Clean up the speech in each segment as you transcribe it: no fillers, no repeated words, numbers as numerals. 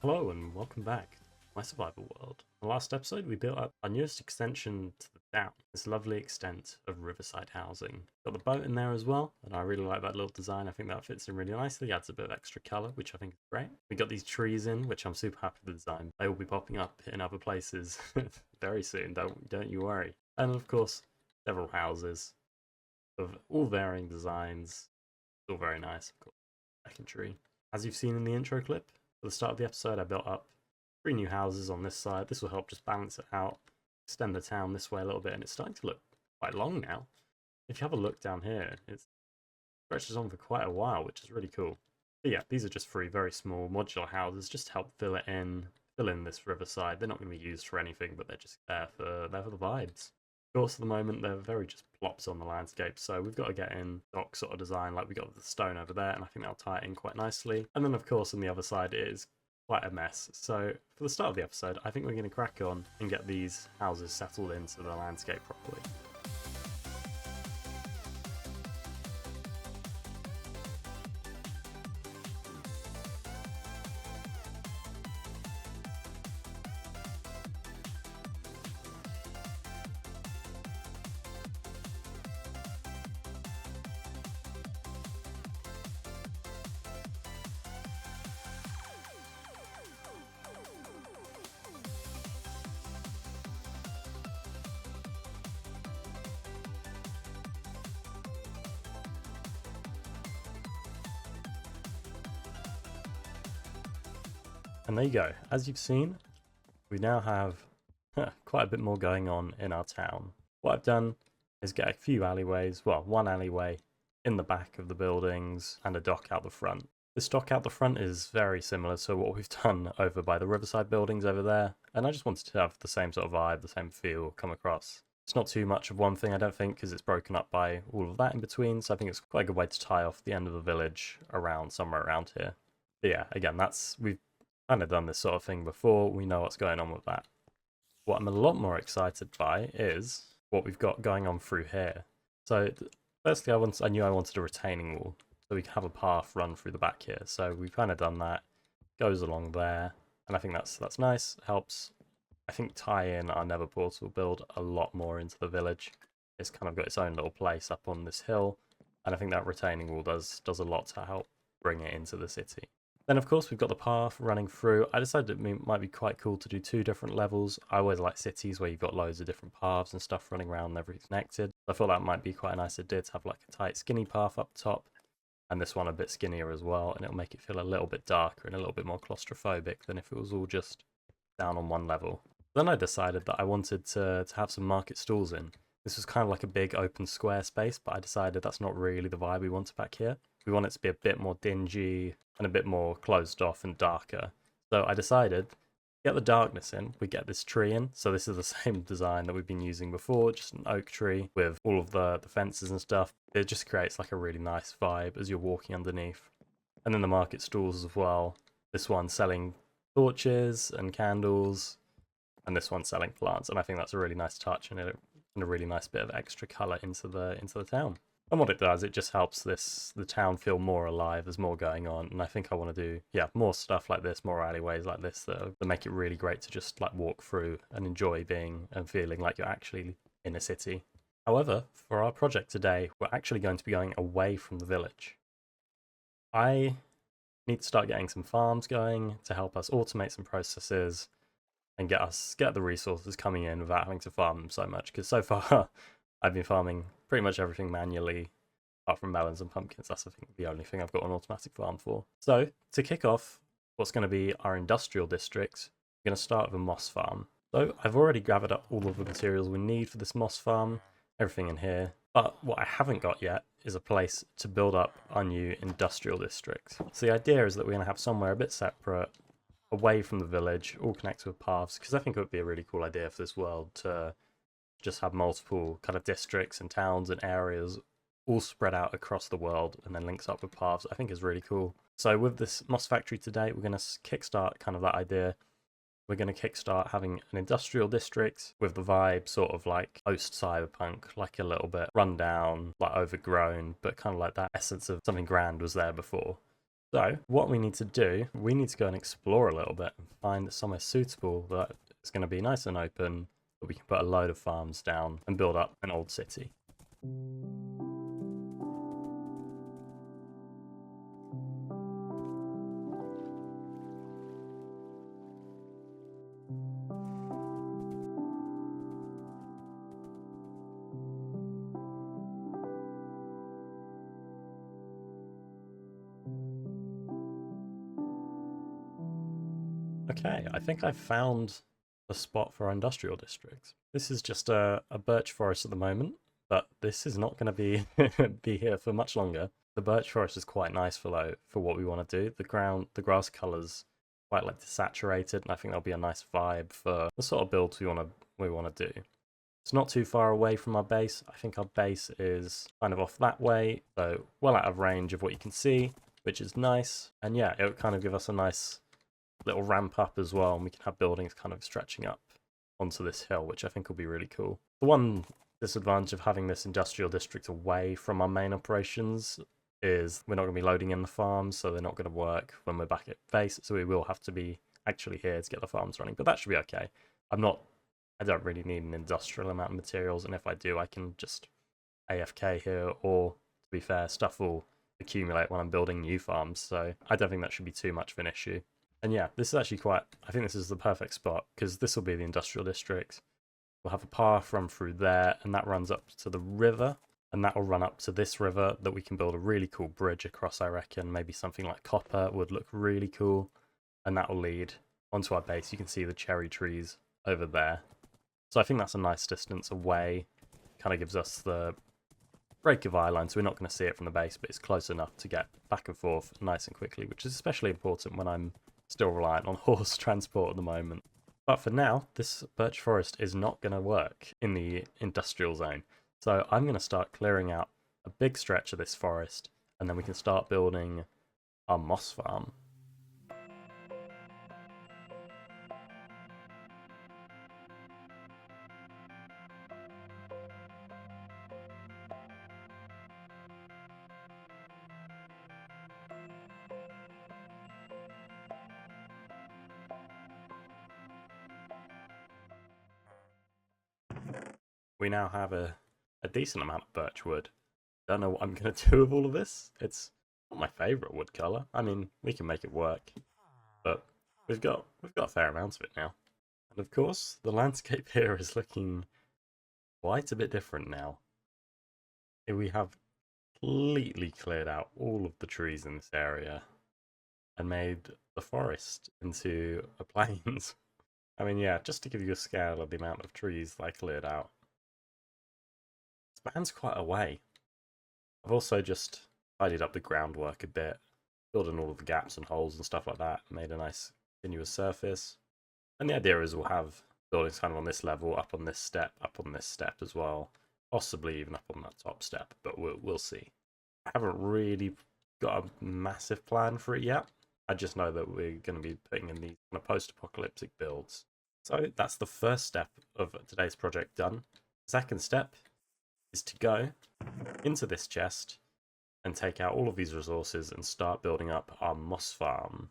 Hello and welcome back to my survival world. In the last episode we built up our newest extension to the town, this lovely extent of riverside housing. Got the boat in there as well, and I really like that little design. I think that fits in really nicely, adds a bit of extra colour, which I think is great. We got these trees in, which I'm super happy with the design. They will be popping up in other places very soon, don't you worry. And of course, several houses of all varying designs, all very nice, of course. Second tree. As you've seen in the intro clip, at the start of the episode, I built up 3 new houses on this side. This will help just balance it out, extend the town this way a little bit, and it's starting to look quite long now. If you have a look down here, it stretches on for quite a while, which is really cool. But yeah, these are just 3 very small modular houses, just to help fill in this riverside. They're not going to be used for anything, but they're just there for the vibes. Of course, at the moment, they're very just plops on the landscape, so we've got to get in dock sort of design, like we got the stone over there, and I think that'll tie it in quite nicely. And then, of course, on the other side, it is quite a mess. So, for the start of the episode, I think we're going to crack on and get these houses settled into the landscape properly. And there you go. As you've seen, we now have quite a bit more going on in our town. What I've done is get a few alleyways, well, one alleyway in the back of the buildings and a dock out the front. This dock out the front is very similar to what we've done over by the riverside buildings over there, and I just wanted to have the same sort of vibe, the same feel come across. It's not too much of one thing, I don't think, because it's broken up by all of that in between, so I think it's quite a good way to tie off the end of the village around somewhere around here. But yeah, again, we've kind of done this sort of thing before, we know what's going on with that. What I'm a lot more excited by is what we've got going on through here. So firstly, I knew I wanted a retaining wall, so we can have a path run through the back here. So we've kind of done that, goes along there, and I think that's nice, helps, I think, tie in our nether portal build a lot more into the village. It's kind of got its own little place up on this hill, and I think that retaining wall does a lot to help bring it into the city. Then, of course, we've got the path running through. I decided it might be quite cool to do 2 different levels. I always like cities where you've got loads of different paths and stuff running around and everything's connected. I thought that might be quite a nice idea to have like a tight, skinny path up top, and this one a bit skinnier as well, and it'll make it feel a little bit darker and a little bit more claustrophobic than if it was all just down on one level. Then I decided that I wanted to have some market stalls in. This was kind of like a big open square space, but I decided that's not really the vibe we wanted back here. We want it to be a bit more dingy and a bit more closed off and darker. So I decided, get the darkness in, we get this tree in. So this is the same design that we've been using before, just an oak tree with all of the fences and stuff. It just creates like a really nice vibe as you're walking underneath. And then the market stalls as well. This one selling torches and candles, and this one selling plants. And I think that's a really nice touch and a really nice bit of extra colour into the town. And what it does, it just helps the town feel more alive. There's more going on, and I think I want to do more stuff like this, more alleyways like this that make it really great to just like walk through and enjoy being and feeling like you're actually in a city. However, for our project today, we're actually going to be going away from the village. I need to start getting some farms going to help us automate some processes and get the resources coming in without having to farm them so much, because so far I've been farming pretty much everything manually, apart from melons and pumpkins. That's I think the only thing I've got an automatic farm for. So to kick off what's going to be our industrial district, we're going to start with a moss farm. So I've already gathered up all of the materials we need for this moss farm, everything in here. But what I haven't got yet is a place to build up our new industrial district. So the idea is that we're going to have somewhere a bit separate, away from the village, all connected with paths, because I think it would be a really cool idea for this world to just have multiple kind of districts and towns and areas all spread out across the world and then links up with paths. I think is really cool. So with this moss factory today, we're going to kickstart kind of that idea. We're going to kickstart having an industrial district with the vibe sort of like post-cyberpunk, like a little bit run down, like overgrown, but kind of like that essence of something grand was there before. So what we need to do, we need to go and explore a little bit and find somewhere suitable that is going to be nice and open, that we can put a load of farms down and build up an old city. Okay, I think I've found a spot for our industrial district. This is just a birch forest at the moment, but this is not going to be be here for much longer. The birch forest is quite nice for what we want to do. The grass colors quite like desaturated, and I think that'll be a nice vibe for the sort of builds we want to do. It's not too far away from our base. I think our base is kind of off that way, so well out of range of what you can see, which is nice. And yeah, it would kind of give us a nice little ramp up as well, and we can have buildings kind of stretching up onto this hill, which I think will be really cool. The one disadvantage of having this industrial district away from our main operations is we're not going to be loading in the farms, so they're not going to work when we're back at base, so we will have to be actually here to get the farms running, but that should be okay. I don't really need an industrial amount of materials, and if I do, I can just AFK here, or to be fair, stuff will accumulate when I'm building new farms, so I don't think that should be too much of an issue. And yeah, this is actually I think this is the perfect spot, because this will be the industrial district. We'll have a path run through there, and that runs up to the river, and that will run up to this river that we can build a really cool bridge across, I reckon. Maybe something like copper would look really cool, and that will lead onto our base. You can see the cherry trees over there. So I think that's a nice distance away. Kind of gives us the break of eye line, so we're not going to see it from the base, but it's close enough to get back and forth nice and quickly, which is especially important when I'm still reliant on horse transport at the moment. But for now, this birch forest is not going to work in the industrial zone. So I'm going to start clearing out a big stretch of this forest, and then we can start building our moss farm. We now have a decent amount of birch wood. Don't know what I'm going to do with all of this. It's not my favourite wood colour. I mean, we can make it work, but we've got a fair amount of it now. And of course, the landscape here is looking quite a bit different now. We have completely cleared out all of the trees in this area and made the forest into a plains. I mean, yeah, just to give you a scale of the amount of trees that I cleared out, spans quite a way. I've also just tidied up the groundwork a bit, filled in all of the gaps and holes and stuff like that, made a nice continuous surface. And the idea is we'll have buildings kind of on this level, up on this step as well, possibly even up on that top step, but we'll see. I haven't really got a massive plan for it yet. I just know that we're going to be putting in these kind of post-apocalyptic builds. So that's the first step of today's project done. The second step is to go into this chest and take out all of these resources and start building up our moss farm.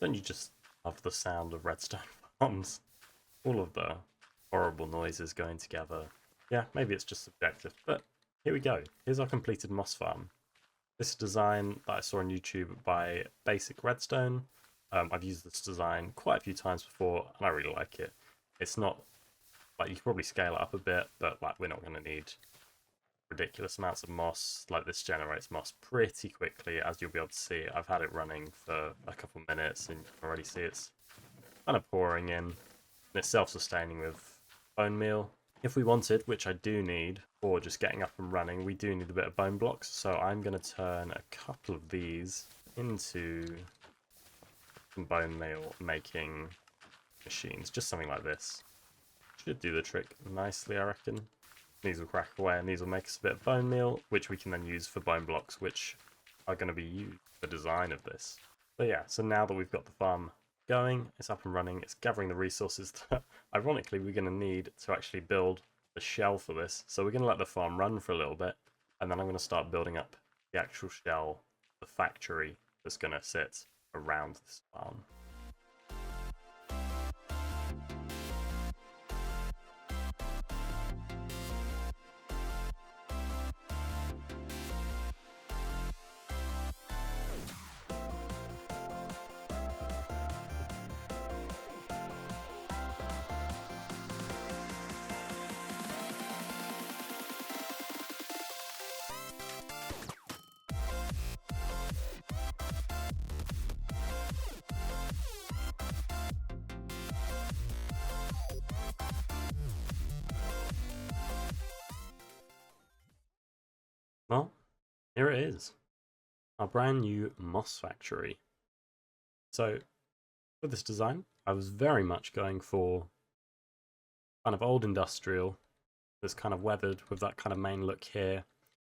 Don't you just love the sound of redstone farms? All of the horrible noises going together. Yeah, maybe it's just subjective, but here we go. Here's our completed moss farm. This is a design that I saw on YouTube by BasicRedstone. I've used this design quite a few times before, and I really like it. It's not, like, you can probably scale it up a bit, but like we're not going to need ridiculous amounts of moss. Like, this generates moss pretty quickly, as you'll be able to see. I've had it running for a couple minutes, and you can already see it's kind of pouring in. And it's self-sustaining with bone meal, If we wanted, which I do need, for just getting up and running, we do need a bit of bone blocks. So I'm going to turn a couple of these into some bone meal making machines. Just something like this. Should do the trick nicely, I reckon. These will crack away and these will make us a bit of bone meal, which we can then use for bone blocks, which are going to be used for design of this. But yeah, so now that we've got the farm going, it's up and running, it's gathering the resources that, ironically, we're going to need to actually build a shell for this. So we're going to let the farm run for a little bit, and then I'm going to start building up the actual shell, the factory that's going to sit around this farm. Well, here it is, our brand new moss factory. So with this design, I was very much going for kind of old industrial, that's kind of weathered with that kind of main look here.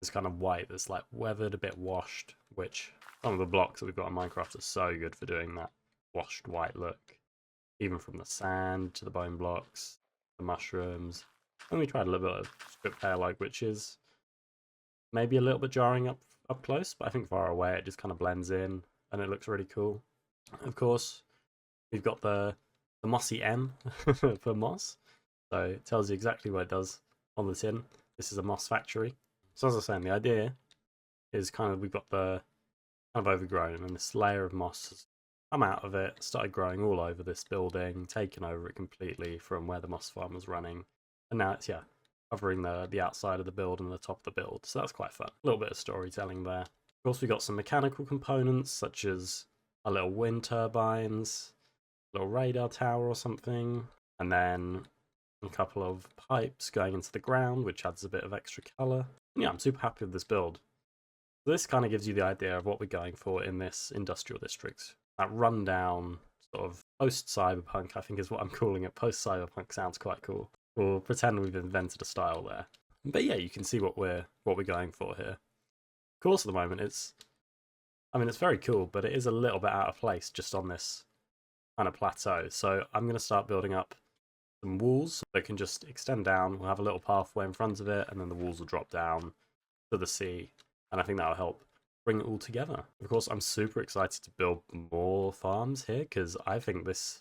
This kind of white that's like weathered, a bit washed, which some of the blocks that we've got in Minecraft are so good for doing that washed white look. Even from the sand to the bone blocks, the mushrooms. And we tried a little bit of script hair like, which is maybe a little bit jarring up close, but I think far away it just kind of blends in and it looks really cool. Of course, we've got the mossy M for moss, so it tells you exactly what it does on the tin. This is a moss factory. So as I was saying, the idea is kind of we've got the kind of overgrown and this layer of moss has come out of it, started growing all over this building, taken over it completely from where the moss farm was running, and now it's covering the outside of the build and the top of the build. So that's quite fun. A little bit of storytelling there. Of course, we got some mechanical components such as our little wind turbines, a little radar tower or something, and then a couple of pipes going into the ground, which adds a bit of extra color. And yeah, I'm super happy with this build. This kind of gives you the idea of what we're going for in this industrial district. That rundown sort of post-cyberpunk, I think is what I'm calling it. Post-cyberpunk sounds quite cool. We'll pretend we've invented a style there. But yeah, you can see what we're going for here. Of course, at the moment, it's very cool, but it is a little bit out of place just on this kind of plateau. So I'm going to start building up some walls that can just extend down. We'll have a little pathway in front of it, and then the walls will drop down to the sea. And I think that'll help bring it all together. Of course, I'm super excited to build more farms here, because I think this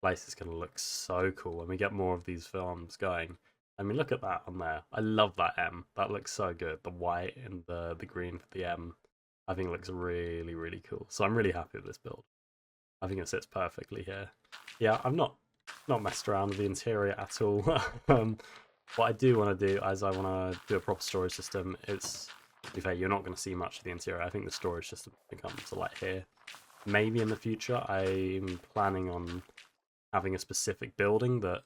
place is going to look so cool when we get more of these farms going. I mean, look at that on there. I love that M. That looks so good. The white and the green for the M, I think it looks really, really cool. So I'm really happy with this build. I think it sits perfectly here. Yeah, I've not messed around with the interior at all. What I do want to do is I want to do a proper storage system. It's, to be fair, you're not going to see much of the interior. I think the storage system can come to like here. Maybe in the future, I'm planning on having a specific building that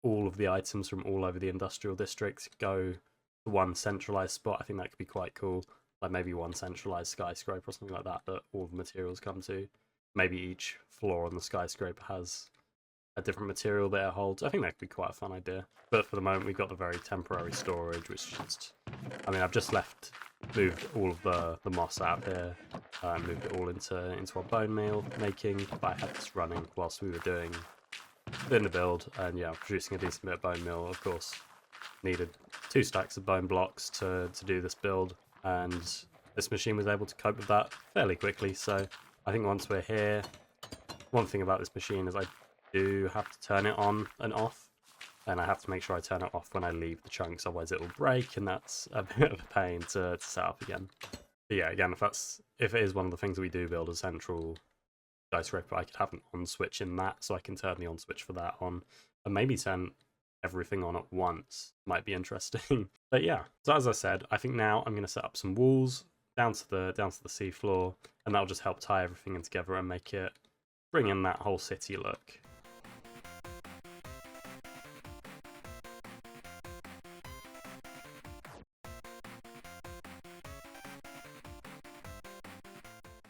all of the items from all over the industrial district go to one centralized spot. I think that could be quite cool. Like maybe one centralized skyscraper or something like that all the materials come to. Maybe each floor on the skyscraper has a different material that it holds. I think that could be quite a fun idea. But for the moment, we've got the very temporary storage, which just, I've just moved all of the moss out here, moved it all into our bone meal making, but I had this running whilst we were doing the build, and yeah, producing a decent bit of bone meal. Of course, needed 2 stacks of bone blocks to do this build, and this machine was able to cope with that fairly quickly. So I think once we're here, one thing about this machine is I do have to turn it on and off, and I have to make sure I turn it off when I leave the chunks, otherwise it will break, and that's a bit of a pain to set up again. But yeah, again, if it is one of the things that we do build a central skyscraper, I could have an on switch in that, so I can turn the on switch for that on, and maybe turn everything on at once. Might be interesting. But yeah, so as I said, I think now I'm going to set up some walls down to the seafloor, and that'll just help tie everything in together and bring in that whole city look.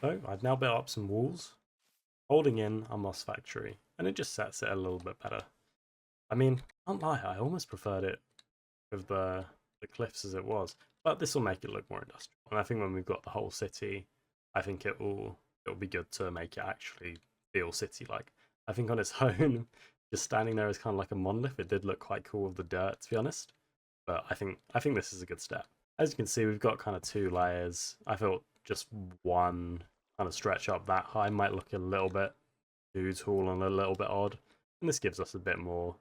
So I've now built up some walls, holding in our moss factory, and it just sets it a little bit better. I mean, can't lie, I almost preferred it with the cliffs as it was, but this will make it look more industrial. And I think when we've got the whole city, I think it'll be good to make it actually feel city-like. I think on its own, just standing there as kind of like a monolith, it did look quite cool with the dirt, to be honest. But I think this is a good step. As you can see, we've got kind of 2 layers. I thought just one kind of stretch up that high might look a little bit too tall and a little bit odd, and this gives us a bit more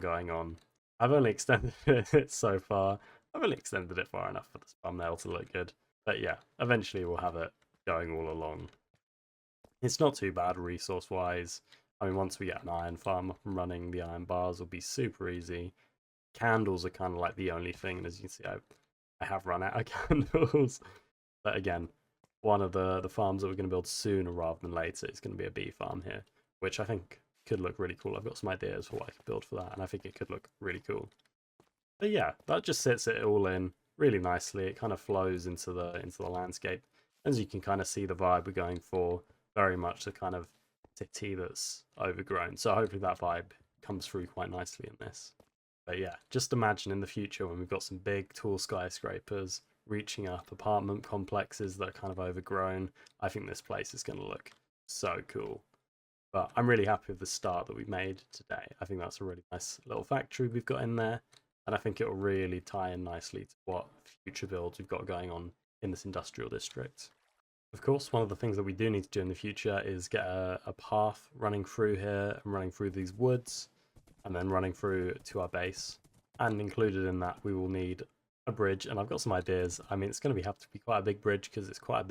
going on. I've only extended it so far. I've only extended it far enough for this thumbnail to look good. But yeah, eventually we'll have it going all along. It's not too bad resource-wise. I mean, once we get an iron farm up and running, the iron bars will be super easy. Candles are kind of like the only thing, and as you can see, I have run out of candles. But again, one of the farms that we're going to build sooner rather than later is going to be a bee farm here, which I think could look really cool. I've got some ideas for what I could build for that, and I think it could look really cool. But yeah, that just sits it all in really nicely. It kind of flows into the landscape. As you can kind of see, the vibe we're going for, very much the kind of city that's overgrown. So hopefully that vibe comes through quite nicely in this. But yeah, just imagine in the future when we've got some big tall skyscrapers reaching up, apartment complexes that are kind of overgrown. I think this place is going to look so cool. But I'm really happy with the start that we've made today. I think that's a really nice little factory we've got in there. And I think it will really tie in nicely to what future builds we've got going on in this industrial district. Of course, one of the things that we do need to do in the future is get a path running through here and running through these woods and then running through to our base. And included in that, we will need a bridge. And I've got some ideas. I mean, it's going to have to be quite a big bridge because it's quite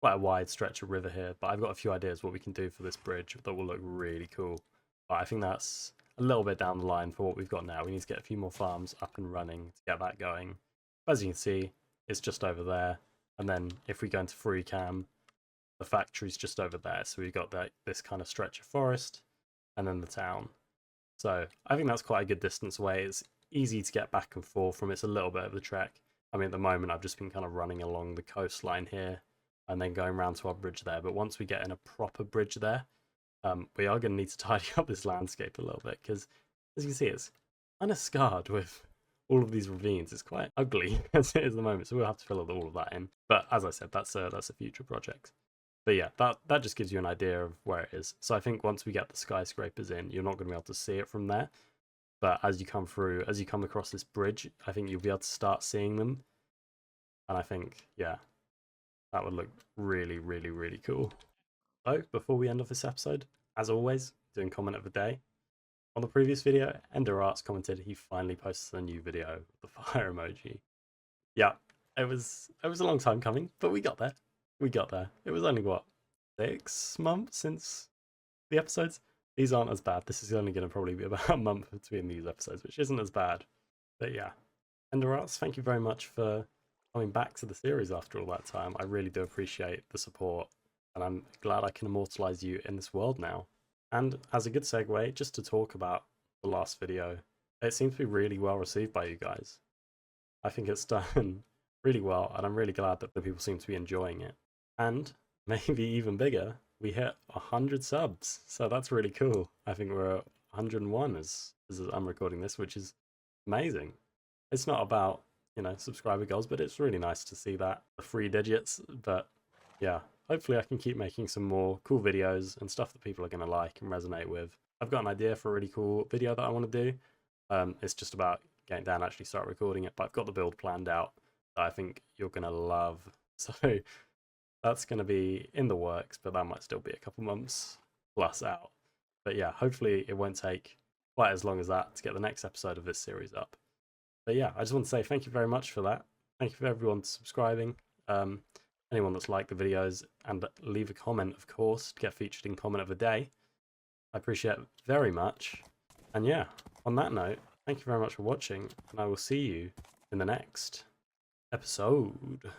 a wide stretch of river here. But I've got a few ideas what we can do for this bridge that will look really cool. But I think that's a little bit down the line for what we've got now. We need to get a few more farms up and running to get that going. As you can see, it's just over there. And then if we go into free cam, the factory's just over there. So we've got this kind of stretch of forest and then the town. So I think that's quite a good distance away. It's easy to get back and forth from. It's a little bit of the trek. I mean, at the moment, I've just been kind of running along the coastline here and then going around to our bridge there. But once we get in a proper bridge there, we are going to need to tidy up this landscape a little bit because, as you can see, it's kind of scarred with all of these ravines. It's quite ugly as it is at the moment, so we'll have to fill all of that in. But as I said, that's a future project. But yeah, that just gives you an idea of where it is. So I think once we get the skyscrapers in, you're not going to be able to see it from there. But as you come across this bridge, I think you'll be able to start seeing them. And I think, yeah, that would look really, really, really cool. So before we end off this episode, as always, doing comment of the day. On the previous video, Ender Arts commented he finally posted a new video with the fire emoji. Yeah, it was a long time coming, but we got there. We got there. It was only, what, 6 months since the episodes? These aren't as bad. This is only going to probably be about a month between these episodes, which isn't as bad. But yeah, Ender Arts, thank you very much for coming back to the series after all that time. I really do appreciate the support, and I'm glad I can immortalize you in this world now. And as a good segue, just to talk about the last video, it seems to be really well received by you guys. I think it's done really well, and I'm really glad that the people seem to be enjoying it. And maybe even bigger, we hit 100 subs, so that's really cool. I think we're at 101 as I'm recording this, which is amazing. It's not about, subscriber goals, but it's really nice to see that, the 3 digits. But yeah, hopefully I can keep making some more cool videos and stuff that people are going to like and resonate with. I've got an idea for a really cool video that I want to do. It's just about getting down and actually start recording it, but I've got the build planned out that I think you're going to love. So that's going to be in the works, but that might still be a couple months plus out. But yeah, hopefully it won't take quite as long as that to get the next episode of this series up. But yeah, I just want to say thank you very much for that. Thank you for everyone subscribing. Anyone that's liked the videos, and leave a comment, of course, to get featured in comment of the day. I appreciate it very much. And yeah, on that note, thank you very much for watching, and I will see you in the next episode.